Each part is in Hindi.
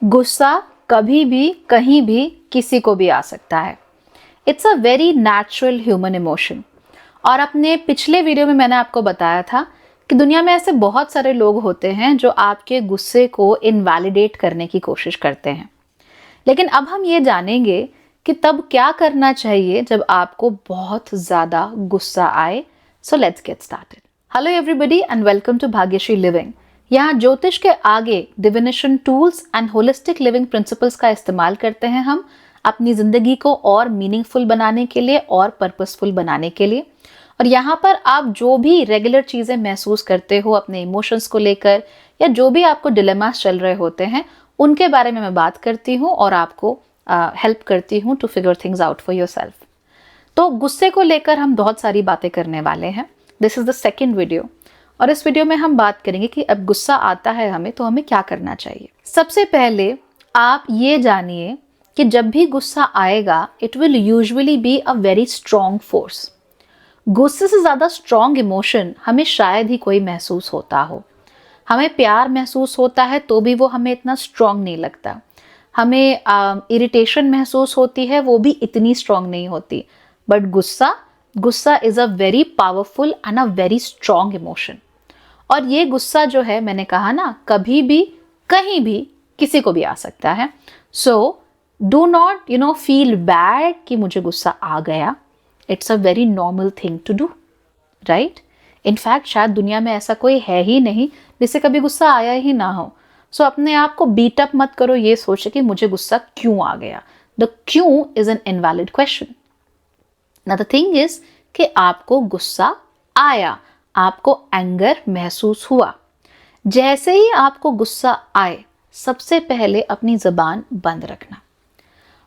गुस्सा कभी भी कहीं भी किसी को भी आ सकता है। It's a very natural human emotion. और अपने पिछले वीडियो में मैंने आपको बताया था कि दुनिया में ऐसे बहुत सारे लोग होते हैं जो आपके गुस्से को इनवैलिडेट करने की कोशिश करते हैं। लेकिन अब हम ये जानेंगे कि तब क्या करना चाहिए जब आपको बहुत ज़्यादा गुस्सा आए। So let's get started. Hello everybody and welcome to Bhagyashree living. यहाँ ज्योतिष के आगे divination tools and holistic living principles का इस्तेमाल करते हैं हम अपनी ज़िंदगी को और मीनिंगफुल बनाने के लिए और पर्पसफुल बनाने के लिए। और यहाँ पर आप जो भी रेगुलर चीज़ें महसूस करते हो अपने इमोशंस को लेकर या जो भी आपको डिलेमास चल रहे होते हैं उनके बारे में मैं बात करती हूँ और आपको हेल्प करती हूँ to figure things out for yourself. तो गुस्से को लेकर हम बहुत सारी बातें करने वाले हैं। This is the second video और इस वीडियो में हम बात करेंगे कि अब गुस्सा आता है हमें तो हमें क्या करना चाहिए। सबसे पहले आप ये जानिए कि जब भी गुस्सा आएगा it will usually be a very strong force. गुस्से से ज़्यादा स्ट्रॉन्ग इमोशन हमें शायद ही कोई महसूस होता हो। हमें प्यार महसूस होता है तो भी वो हमें इतना स्ट्रॉन्ग नहीं लगता। हमें इरिटेशन महसूस होती है, वो भी इतनी स्ट्रॉन्ग नहीं होती। बट गुस्सा is a very powerful and a very strong emotion. और ये गुस्सा जो है, मैंने कहा ना, कभी भी कहीं भी किसी को भी आ सकता है। So do not feel bad कि मुझे गुस्सा आ गया। It's a very normal thing to do, right? In fact शायद दुनिया में ऐसा कोई है ही नहीं जिसे कभी गुस्सा आया ही ना हो। सो अपने आप को बीट अप मत करो ये सोचे कि मुझे गुस्सा क्यों आ गया। द क्यों is an invalid question. Now the thing is कि आपको गुस्सा आया, आपको एंगर महसूस हुआ। जैसे ही आपको गुस्सा आए सबसे पहले अपनी जबान बंद रखना।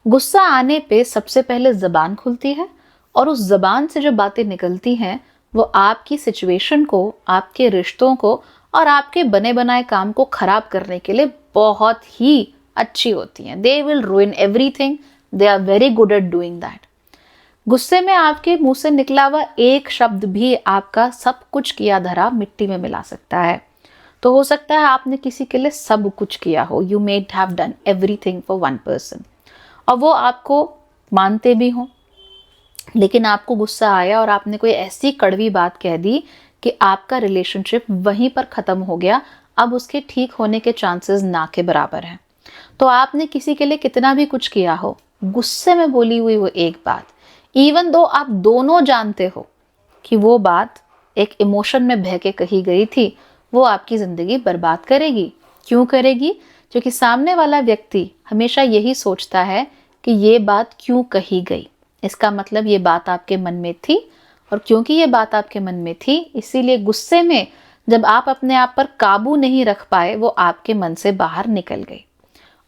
गुस्सा आने पे सबसे पहले जबान खुलती है और उस जबान से जो बातें निकलती हैं वो आपकी सिचुएशन को, आपके रिश्तों को और आपके बने बनाए काम को खराब करने के लिए बहुत ही अच्छी होती हैं। They will ruin everything. They are very good at doing that. गुस्से में आपके मुंह से निकला हुआ एक शब्द भी आपका सब कुछ किया धरा मिट्टी में मिला सकता है। तो हो सकता है आपने किसी के लिए सब कुछ किया हो, you made have done everything for one person, और वो आपको मानते भी हों, लेकिन आपको गुस्सा आया और आपने कोई ऐसी कड़वी बात कह दी कि आपका रिलेशनशिप वहीं पर ख़त्म हो गया। अब उसके ठीक होने के चांसेस ना के बराबर हैं। तो आपने किसी के लिए कितना भी कुछ किया हो, गुस्से में बोली हुई वो एक बात, इवन दो आप दोनों जानते हो कि वो बात एक इमोशन में बह के कही गई थी, वो आपकी ज़िंदगी बर्बाद करेगी। क्यों करेगी? क्योंकि सामने वाला व्यक्ति हमेशा यही सोचता है कि ये बात क्यों कही गई। इसका मतलब ये बात आपके मन में थी, और क्योंकि ये बात आपके मन में थी इसीलिए गुस्से में जब आप अपने आप पर काबू नहीं रख पाए वो आपके मन से बाहर निकल गई।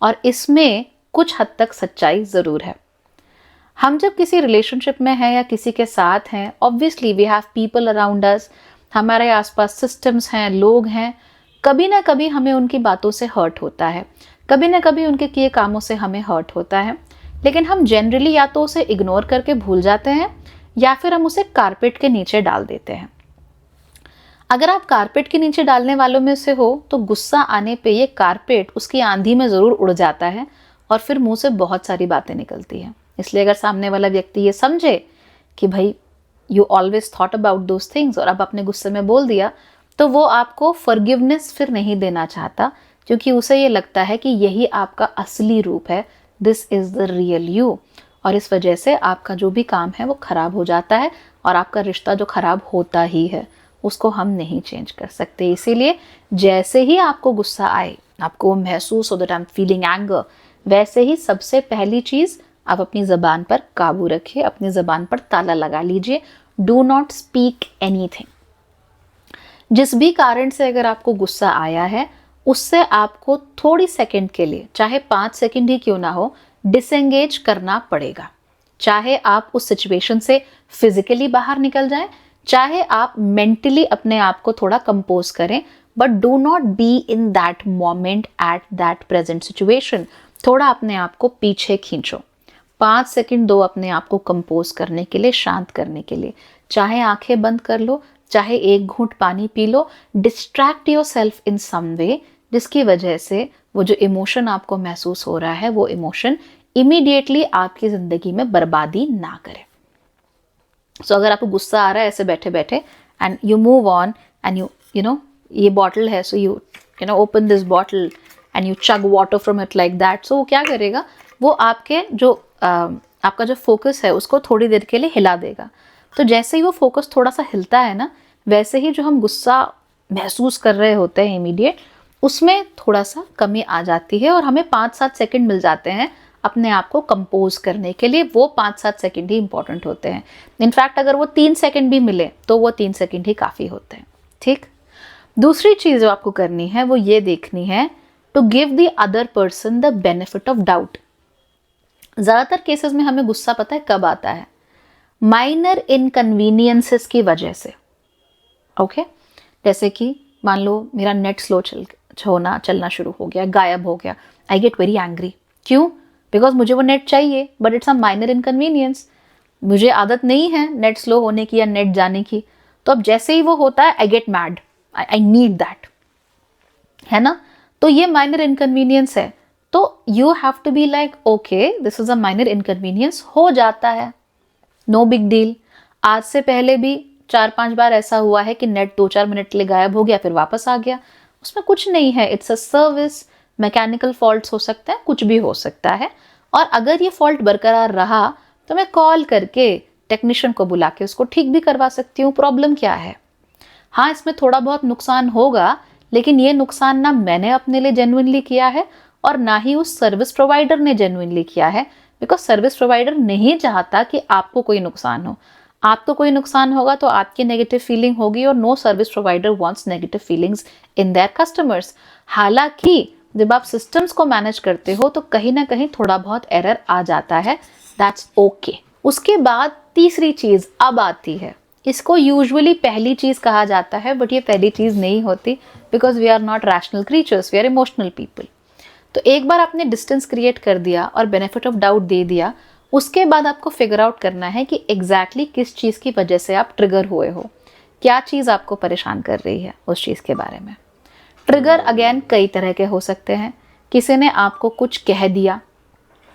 और इसमें कुछ हद तक सच्चाई ज़रूर है। हम जब किसी रिलेशनशिप में हैं या किसी के साथ हैं, obviously we have people around us, हमारे आसपास सिस्टम्स हैं, लोग हैं। कभी ना कभी हमें उनकी बातों से हर्ट होता है, कभी ना कभी उनके किए कामों से हमें हर्ट होता है। लेकिन हम जनरली या तो उसे इग्नोर करके भूल जाते हैं या फिर हम उसे कारपेट के नीचे डाल देते हैं। अगर आप कारपेट के नीचे डालने वालों में से हो तो गुस्सा आने पे ये कारपेट उसकी आंधी में ज़रूर उड़ जाता है और फिर मुंह से बहुत सारी बातें निकलती हैं। इसलिए अगर सामने वाला व्यक्ति ये समझे कि भाई you always thought about those things और अब अपने गुस्से में बोल दिया, तो वो आपको फॉरगिवनेस फिर नहीं देना चाहता, क्योंकि उसे ये लगता है कि यही आपका असली रूप है, this is the real you. और इस वजह से आपका जो भी काम है वो ख़राब हो जाता है और आपका रिश्ता जो ख़राब होता ही है उसको हम नहीं चेंज कर सकते। इसीलिए जैसे ही आपको गुस्सा आए, आपको महसूस हो that I am feeling anger, वैसे ही सबसे पहली चीज़ आप अपनी ज़बान पर काबू रखिए, अपनी ज़बान पर ताला लगा लीजिए। Do not speak anything. जिस भी कारण से अगर आपको गुस्सा आया है उससे आपको थोड़ी सेकंड के लिए, चाहे 5 सेकंड ही क्यों ना हो, डिसएंगेज करना पड़ेगा। चाहे आप उस सिचुएशन से फिजिकली बाहर निकल जाएं, चाहे आप मेंटली अपने आप को थोड़ा कंपोज करें, but do not be in that moment at that present situation. थोड़ा अपने आप को पीछे खींचो, 5 सेकंड दो अपने आप को कंपोज करने के लिए, शांत करने के लिए। चाहे आंखें बंद कर लो, चाहे एक घूंट पानी पी लो, distract yourself in some way, जिसकी वजह से वो जो इमोशन आपको महसूस हो रहा है वो इमोशन इमीडिएटली आपकी ज़िंदगी में बर्बादी ना करे। सो अगर आपको गुस्सा आ रहा है ऐसे बैठे बैठे and you move on and you know ये बॉटल है, so you know open this bottle and you chug water from it like that, so वो क्या करेगा, वो आपके जो आपका जो फोकस है उसको थोड़ी देर के लिए हिला देगा। तो जैसे ही वो फोकस थोड़ा सा हिलता है ना, वैसे ही जो हम गुस्सा महसूस कर रहे होते हैं इमीडिएट, उसमें थोड़ा सा कमी आ जाती है और हमें 5-7 सेकंड मिल जाते हैं अपने आप को कंपोज करने के लिए। वो 5-7 सेकंड ही इंपॉर्टेंट होते हैं। इनफैक्ट अगर वो 3 सेकंड भी मिले तो वो 3 सेकंड ही काफ़ी होते हैं। ठीक, दूसरी चीज़ जो आपको करनी है वो ये देखनी है to give the other person the benefit of doubt. ज़्यादातर केसेस में हमें गुस्सा पता है कब आता है, माइनर इनकन्वीनियंसेस की वजह से। ओके, जैसे कि मान लो मेरा नेट स्लो चलना शुरू हो गया, गायब हो गया, आई गेट वेरी एंग्री। क्यों? बिकॉज मुझे वो नेट चाहिए, but it's a minor inconvenience. मुझे आदत नहीं है नेट स्लो होने की या नेट जाने की, तो अब जैसे ही वो होता है I get mad, I need that, है ना। तो ये माइनर इनकन्वीनियंस है, तो you have to be like okay this is a minor inconvenience, हो जाता है, नो बिग डील। आज से पहले भी 4-5 बार ऐसा हुआ है कि नेट 2-4 मिनट के लिए गायब हो गया, फिर वापस आ गया, उसमें कुछ नहीं है, it's a service. Mechanical faults हो सकते हैं, कुछ भी हो सकता है। और अगर ये फॉल्ट बरकरार रहा तो मैं कॉल करके टेक्नीशियन को बुला के उसको ठीक भी करवा सकती हूँ, प्रॉब्लम क्या है। हाँ, इसमें थोड़ा बहुत नुकसान होगा, लेकिन ये नुकसान ना मैंने अपने लिए जेन्युइनली किया है और ना ही उस सर्विस प्रोवाइडर ने जेन्युइनली किया है, बिकॉज सर्विस प्रोवाइडर नहीं चाहता कि आपको कोई नुकसान हो। आपको कोई नुकसान होगा तो आपकी नेगेटिव फीलिंग होगी, और no service provider wants negative feelings in their customers. हालांकि जब आप सिस्टम्स को मैनेज करते हो तो कहीं ना कहीं थोड़ा बहुत एरर आ जाता है, दैट्स ओके। उसके बाद तीसरी चीज अब आती है, इसको यूजुअली पहली चीज कहा जाता है, बट ये पहली चीज नहीं होती, because we are not rational creatures, we are emotional people. तो एक बार आपने डिस्टेंस क्रिएट कर दिया और बेनिफिट ऑफ डाउट दे दिया, उसके बाद आपको फिगर आउट करना है कि एग्जैक्टली किस चीज़ की वजह से आप ट्रिगर हुए हो, क्या चीज़ आपको परेशान कर रही है उस चीज़ के बारे में। ट्रिगर अगेन कई तरह के हो सकते हैं। किसी ने आपको कुछ कह दिया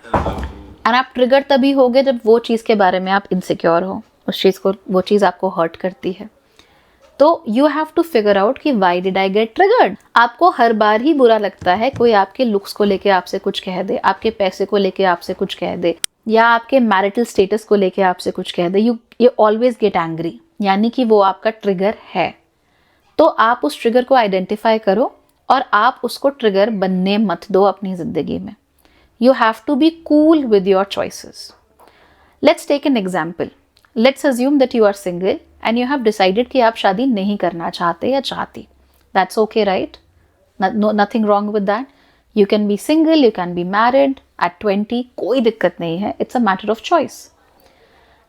और आप ट्रिगर तभी होगे जब वो चीज़ के बारे में आप इनसिक्योर हो, उस चीज़ को, वो चीज़ आपको हर्ट करती है। तो you have to figure out कि why did I get triggered. आपको हर बार ही बुरा लगता है कोई आपके लुक्स को लेके आपसे कुछ कह दे, आपके पैसे को लेके आपसे कुछ कह दे, या आपके मैरिटल स्टेटस को लेके आपसे कुछ कह दे, यू ऑलवेज गेट एंग्री, यानी कि वो आपका ट्रिगर है। तो आप उस ट्रिगर को आइडेंटिफाई करो और आप उसको ट्रिगर बनने मत दो अपनी जिंदगी में। You have to be cool with your choices. Let's take an example. Let's assume that you are single and you have decided कि आप शादी नहीं करना चाहते या चाहती। That's okay, right? Nothing wrong with that. You can be single, you can be married at 20, कोई दिक्कत नहीं है, it's a matter of choice.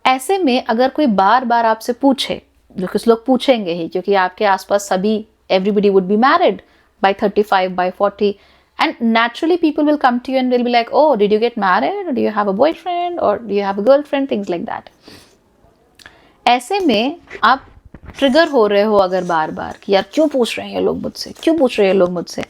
ऐसे में अगर कोई बार बार आपसे पूछे, जो कुछ लोग पूछेंगे ही, क्योंकि आपके आसपास सभी, everybody would be married by 35, by 40, and naturally people will come to you and will be like, oh, did you get married, or do you have a boyfriend, or do you have a girlfriend, things like that. ऐसे में आप ट्रिगर हो रहे हो अगर बार बार कि यार क्यों पूछ रहे हैं ये लोग मुझसे, क्यों पूछ रहे हैं ये लोग मुझसे,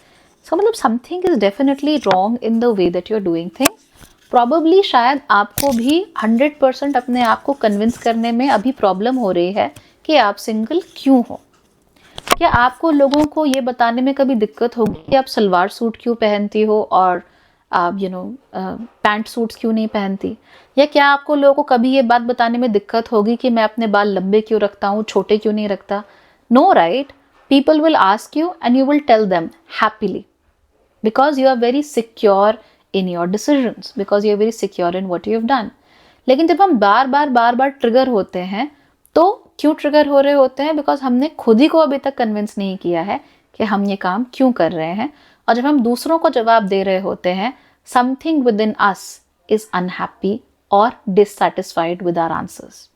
so मतलब something is definitely wrong in the way that you are doing things. Probably शायद आपको भी 100% अपने आप को कन्विंस करने में अभी प्रॉब्लम हो रही है कि आप सिंगल क्यों हो। क्या आपको लोगों को ये बताने में कभी दिक्कत होगी कि आप सलवार सूट क्यों पहनती हो और आप पैंट सूट्स क्यों नहीं पहनती? या क्या आपको लोगों को कभी ये बात बताने में दिक्कत होगी कि मैं अपने बाल लंबे क्यों रखता हूँ, छोटे क्यों नहीं रखता? No, right? People will ask you and you will tell them happily, because you are very secure in your decisions, because you are very secure in what you have done. लेकिन जब हम बार बार ट्रिगर होते हैं, तो क्यों ट्रिगर हो रहे होते हैं? बिकॉज हमने खुद ही को अभी तक कन्विंस नहीं किया है कि हम ये काम क्यों कर रहे हैं। और जब हम दूसरों को जवाब दे रहे होते हैं, something within us is unhappy और डिससैटिस्फाइड विद आवर आंसर्स।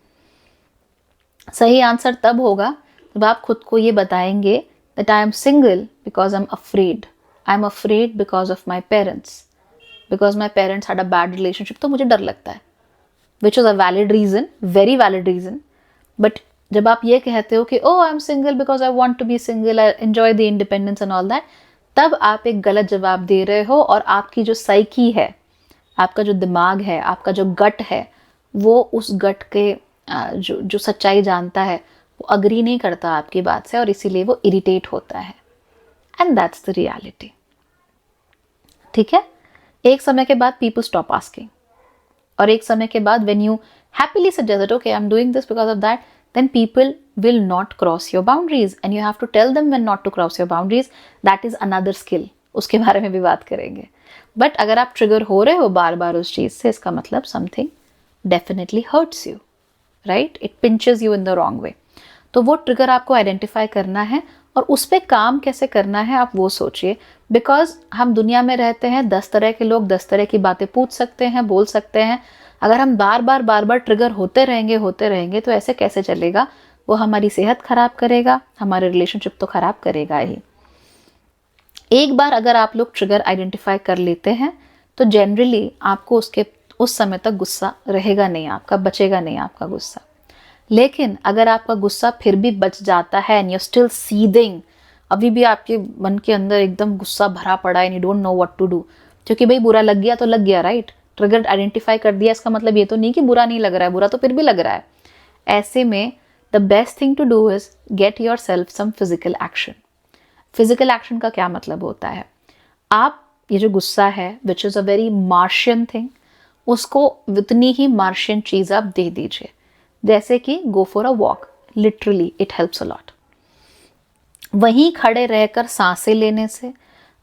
सही आंसर तब होगा जब आप खुद को ये बताएंगे that I am single because I am afraid, I am afraid because of my parents, because my parents had a bad relationship, तो मुझे डर लगता है, which is a valid reason, very valid reason. But जब आप ये कहते हो कि oh I am single because I want to be single, I enjoy the independence and all that, तब आप एक गलत जवाब दे रहे हो और आपकी जो साइकी है, आपका जो दिमाग है, आपका जो गट है, वो उस गट के जो जो सच्चाई जानता है वो अग्री नहीं करता आपकी बात से और इसीलिए वो इरिटेट होता है। And that's the reality. ठीक है, एक समय के बाद पीपल स्टॉप आस्किंग, और एक समय के बाद when you happily suggest okay I am doing this because of that, then people will not cross your boundaries and you have to tell them when not to cross your boundaries. That is another skill, उसके बारे में भी बात करेंगे। बट अगर आप ट्रिगर हो रहे हो बार बार उस चीज़ से, इसका मतलब something definitely hurts you, right, it pinches you in the wrong way. तो वो ट्रिगर आपको आइडेंटिफाई करना है और उस पर काम कैसे करना है आप वो सोचिए। बिकॉज हम दुनिया में रहते हैं, 10 तरह के लोग 10 तरह की बातें पूछ सकते हैं, बोल सकते हैं। अगर हम बार बार ट्रिगर होते रहेंगे तो ऐसे कैसे चलेगा? वो हमारी सेहत खराब करेगा, हमारे रिलेशनशिप तो खराब करेगा ही। एक बार अगर आप लोग ट्रिगर आइडेंटिफाई कर लेते हैं तो जनरली आपको उस समय तक गुस्सा रहेगा नहीं, आपका बचेगा नहीं आपका गुस्सा। लेकिन अगर आपका गुस्सा फिर भी बच जाता है एंड यू स्टिल सीदिंग, अभी भी आपके मन के अंदर एकदम गुस्सा भरा पड़ा है and you don't know what to do, क्योंकि भाई बुरा लग गया तो लग गया, राइट, ट्रिगर आइडेंटिफाई कर दिया, इसका मतलब ये तो नहीं कि बुरा नहीं लग रहा है, बुरा तो फिर भी लग रहा है। ऐसे में the best thing to do is get yourself some physical action. Physical action का क्या मतलब होता है? आप ये जो गुस्सा है which is a very Martian thing, उसको उतनी ही Martian चीज़ आप दे दीजिए, जैसे कि go for a walk, literally it helps a lot. वहीं खड़े रहकर सांसें लेने से,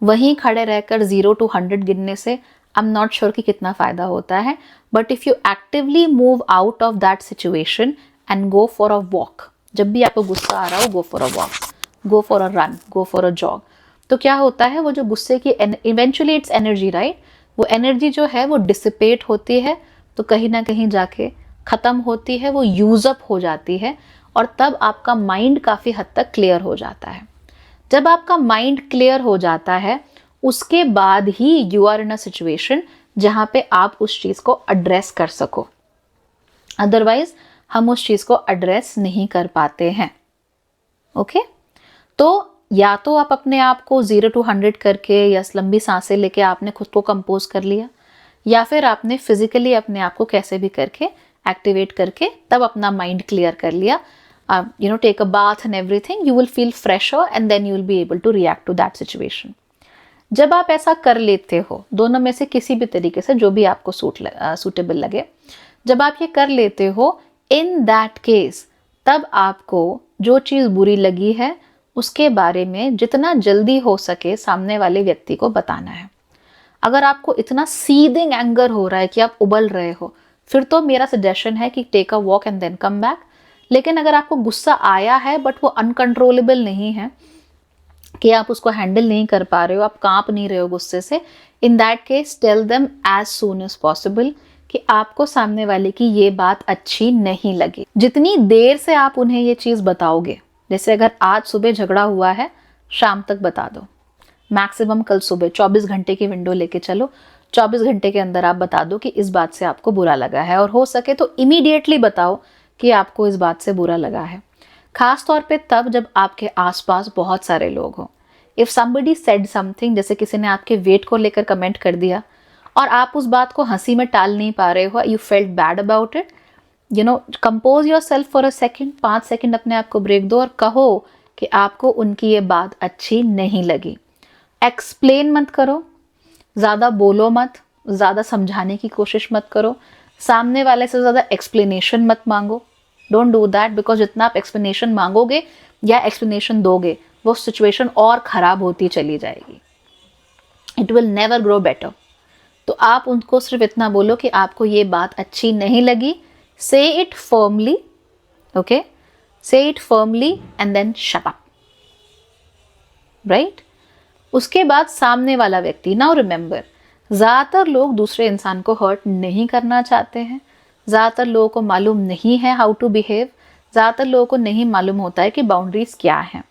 वहीं खड़े रहकर 0 to 100 गिनने से I'm not sure कि कितना फ़ायदा होता है, but if you actively move out of that situation and go for a walk, जब भी आपको गुस्सा आ रहा हो, go for a walk, go for a run, go for a jog, तो क्या होता है, वो जो गुस्से की eventually it's energy, right, वो एनर्जी जो है वो डिसिपेट होती है, तो कहीं ना कहीं जाके ख़त्म होती है, वो यूज़ अप हो जाती है, और तब आपका माइंड काफ़ी हद तक क्लियर हो जाता है। जब आपका माइंड क्लियर हो जाता है उसके बाद ही you are in a situation जहाँ पे आप उस चीज़ को एड्रेस कर सको, अदरवाइज हम उस चीज़ को एड्रेस नहीं कर पाते हैं। ओके, तो या तो आप अपने आप को 0 to 100 करके या लंबी सांसें लेके आपने खुद को कंपोज कर लिया, या फिर आपने फिजिकली अपने आप को कैसे भी करके एक्टिवेट करके तब अपना माइंड क्लियर कर लिया। Take a bath and everything, you will feel fresher and then you will be able to react to that situation. जब आप ऐसा कर लेते हो, दोनों में से किसी भी तरीके से जो भी आपको सूटेबल लगे, जब आप ये कर लेते हो, इन दैट केस तब आपको जो चीज़ बुरी लगी है उसके बारे में जितना जल्दी हो सके सामने वाले व्यक्ति को बताना है। अगर आपको इतना सीदिंग एंगर हो रहा है कि आप उबल रहे हो, फिर तो मेरा सजेशन है कि take a walk and then come back. लेकिन अगर आपको गुस्सा आया है बट वो अनकंट्रोलेबल नहीं है, कि आप उसको हैंडल नहीं कर पा रहे हो, आप कांप नहीं रहे हो गुस्से से, in that case tell them as soon as possible कि आपको सामने वाले की ये बात अच्छी नहीं लगी। जितनी देर से आप उन्हें ये चीज़ बताओगे, जैसे अगर आज सुबह झगड़ा हुआ है, शाम तक बता दो, मैक्सिमम कल सुबह 24 घंटे की विंडो लेके चलो, 24 घंटे के अंदर आप बता दो कि इस बात से आपको बुरा लगा है, और हो सके तो इमीडिएटली बताओ कि आपको इस बात से बुरा लगा है। खास तौर पे तब जब आपके आसपास बहुत सारे लोग हों। इफ़ समबडी सेड समथिंग, जैसे किसी ने आपके वेट को लेकर कमेंट कर दिया और आप उस बात को हंसी में टाल नहीं पा रहे हो, you felt bad about it, compose your self for a second, 5 second अपने आप को ब्रेक दो और कहो कि आपको उनकी ये बात अच्छी नहीं लगी। एक्सप्लेन मत करो, ज़्यादा बोलो मत, ज़्यादा समझाने की कोशिश मत करो, सामने वाले से ज़्यादा एक्सप्लेनेशन मत मांगो। डोंट डू दैट, बिकॉज जितना आप एक्सप्लेनेशन मांगोगे या एक्सप्लेनेशन दोगे, वो सिचुएशन और ख़राब होती चली जाएगी। It will never grow better. तो आप उनको सिर्फ इतना बोलो कि आपको ये बात अच्छी नहीं लगी, say it firmly, okay, say it firmly and then shut up, right. उसके बाद सामने वाला व्यक्ति, नाउ रिमेंबर, ज़्यादातर लोग दूसरे इंसान को हर्ट नहीं करना चाहते हैं, ज़्यादातर लोगों को मालूम नहीं है हाउ टू बिहेव, ज़्यादातर लोगों को नहीं मालूम होता है कि बाउंड्रीज क्या हैं।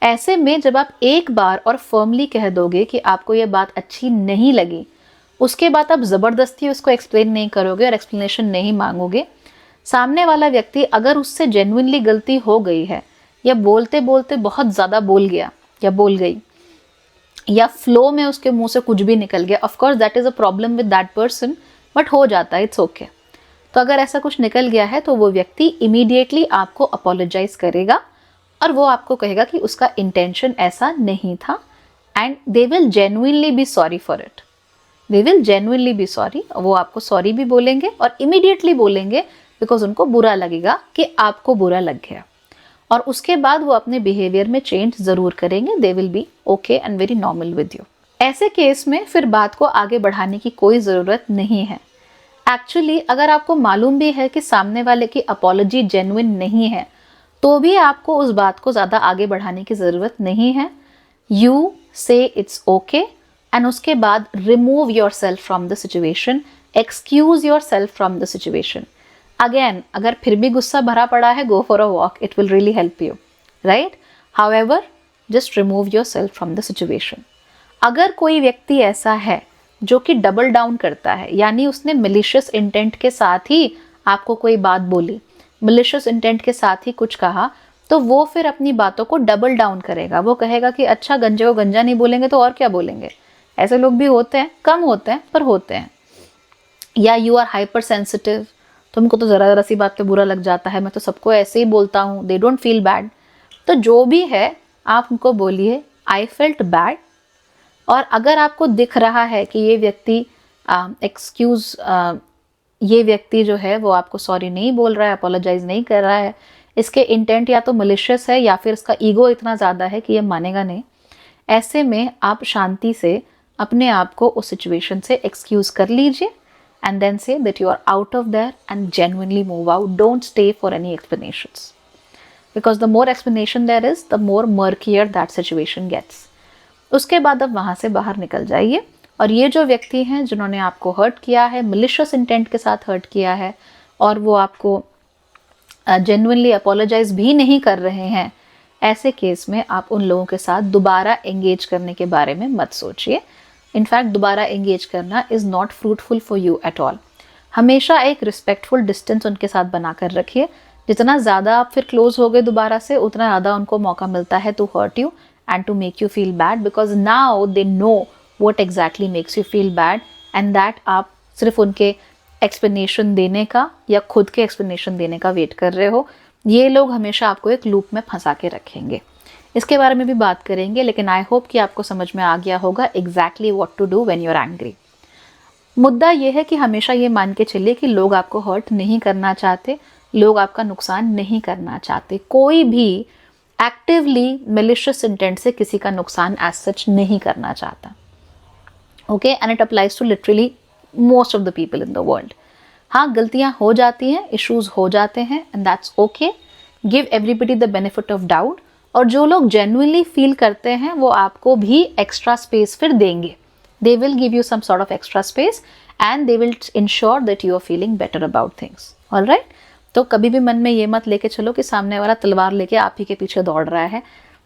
ऐसे में जब आप एक बार और फर्मली कह दोगे कि आपको ये बात अच्छी नहीं लगी, उसके बाद आप ज़बरदस्ती उसको एक्सप्लेन नहीं करोगे और एक्सप्लेनेशन नहीं मांगोगे, सामने वाला व्यक्ति अगर उससे जेन्युइनली गलती हो गई है या बोलते बोलते बहुत ज़्यादा बोल गया या बोल गई, या फ्लो में उसके मुंह से कुछ भी निकल गया, of course that is a problem with that person, but हो जाता है, इट्स ओके। तो अगर ऐसा कुछ निकल गया है तो वो व्यक्ति इमीडिएटली आपको अपोलोजाइज करेगा और वो आपको कहेगा कि उसका इंटेंशन ऐसा नहीं था, and they will genuinely be sorry for it. They will genuinely be sorry, वो आपको सॉरी भी बोलेंगे और इमीडिएटली बोलेंगे, बिकॉज उनको बुरा लगेगा कि आपको बुरा लग गया, और उसके बाद वो अपने बिहेवियर में चेंज ज़रूर करेंगे। They will be okay and very normal with you. ऐसे केस में फिर बात को आगे बढ़ाने की कोई ज़रूरत नहीं है। एक्चुअली अगर आपको मालूम भी है कि सामने वाले की अपॉलॉजी जेन्युइन नहीं है, तो भी आपको उस बात को ज़्यादा आगे बढ़ाने की ज़रूरत नहीं है। यू से इट्स ओके एंड उसके बाद remove your self from the situation, excuse your self from the situation. Again, अगर फिर भी गुस्सा भरा पड़ा है, go for a walk, it will really help you, right. However, just remove your self from the situation. अगर कोई व्यक्ति ऐसा है जो कि डबल डाउन करता है, यानी उसने मिलिशियस इंटेंट के साथ ही आपको कोई बात बोली, मिलिशियस इंटेंट के साथ ही कुछ कहा, तो वो फिर अपनी बातों को डबल डाउन करेगा। वो कहेगा कि अच्छा, गंजे को गंजा नहीं बोलेंगे तो और क्या बोलेंगे। ऐसे लोग भी होते हैं, कम होते हैं पर होते हैं। या यू आर हाइपर सेंसिटिव, तुमको तो ज़रा सी बात पे बुरा लग जाता है, मैं तो सबको ऐसे ही बोलता हूँ, दे डोंट फील बैड। तो जो भी है आप उनको बोलिए आई फेल्ट बैड, और अगर आपको दिख रहा है कि ये व्यक्ति ये व्यक्ति जो है वो आपको सॉरी नहीं बोल रहा है, अपोलोजाइज नहीं कर रहा है, इसके इंटेंट या तो मलिशियस है या फिर इसका ईगो इतना ज़्यादा है कि ये मानेगा नहीं, ऐसे में आप शांति से अपने आप को उस सिचुएशन से एक्सक्यूज़ कर लीजिए and then say that you are out of there and genuinely move out. Don't stay for any explanations, because the more explanation there is, the more murkier that situation gets. उसके बाद अब वहाँ से बाहर निकल जाइए, और ये जो व्यक्ति हैं जिन्होंने आपको हर्ट किया है, malicious इंटेंट के साथ हर्ट किया है, और वो आपको genuinely apologize भी नहीं कर रहे हैं, ऐसे केस में आप उन लोगों के साथ दोबारा एंगेज करने के बारे में मत सोचिए। इनफैक्ट दोबारा एंगेज करना is not fruitful for you at all. हमेशा एक रिस्पेक्टफुल डिस्टेंस उनके साथ बनाकर रखिए। जितना ज़्यादा आप फिर क्लोज हो गए दोबारा से, उतना ज़्यादा उनको मौका मिलता है to hurt you and to make you feel bad, because now they know what exactly makes you feel bad, and that आप सिर्फ उनके एक्सप्लेनेशन देने का या खुद के एक्सप्लेनेशन देने का वेट कर रहे हो। ये लोग हमेशा आपको एक लूप में फंसा के रखेंगे। इसके बारे में भी बात करेंगे, लेकिन आई होप कि आपको समझ में आ गया होगा exactly what to do when you are angry. मुद्दा ये है कि हमेशा ये मान के चलिए कि लोग आपको हर्ट नहीं करना चाहते, लोग आपका नुकसान नहीं करना चाहते। कोई भी एक्टिवली मैलिशियस इंटेंट से किसी का नुकसान एज सच नहीं करना चाहता, okay, and it applies to literally most of the people in the world. हाँ, गलतियाँ हो जाती हैं, इश्यूज हो जाते हैं, and that's okay. Give everybody the benefit of doubt, और जो लोग जेन्युइनली फील करते हैं वो आपको भी एक्स्ट्रा स्पेस फिर देंगे। They will give you some sort of extra space and they will ensure that you are feeling better about things, alright. तो कभी भी मन में ये मत लेके चलो कि सामने वाला तलवार लेके आप ही के पीछे दौड़ रहा है।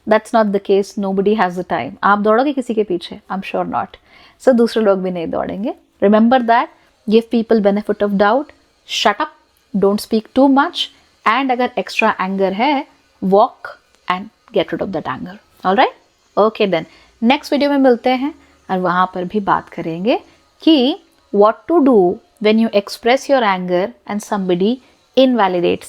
That's not the case, nobody has the time. आप दौड़ोगे किसी के पीछे? I am sure not. So दूसरे लोग भी नहीं दौड़ेंगे। Remember that, give people benefit of doubt, shut up, don't speak too much, and अगर एक्स्ट्रा एंगर है, walk and get rid of that anger. All right? Okay then. Next video में मिलते हैं और वहाँ पर भी बात करेंगे कि what to do when you express your anger and somebody invalidates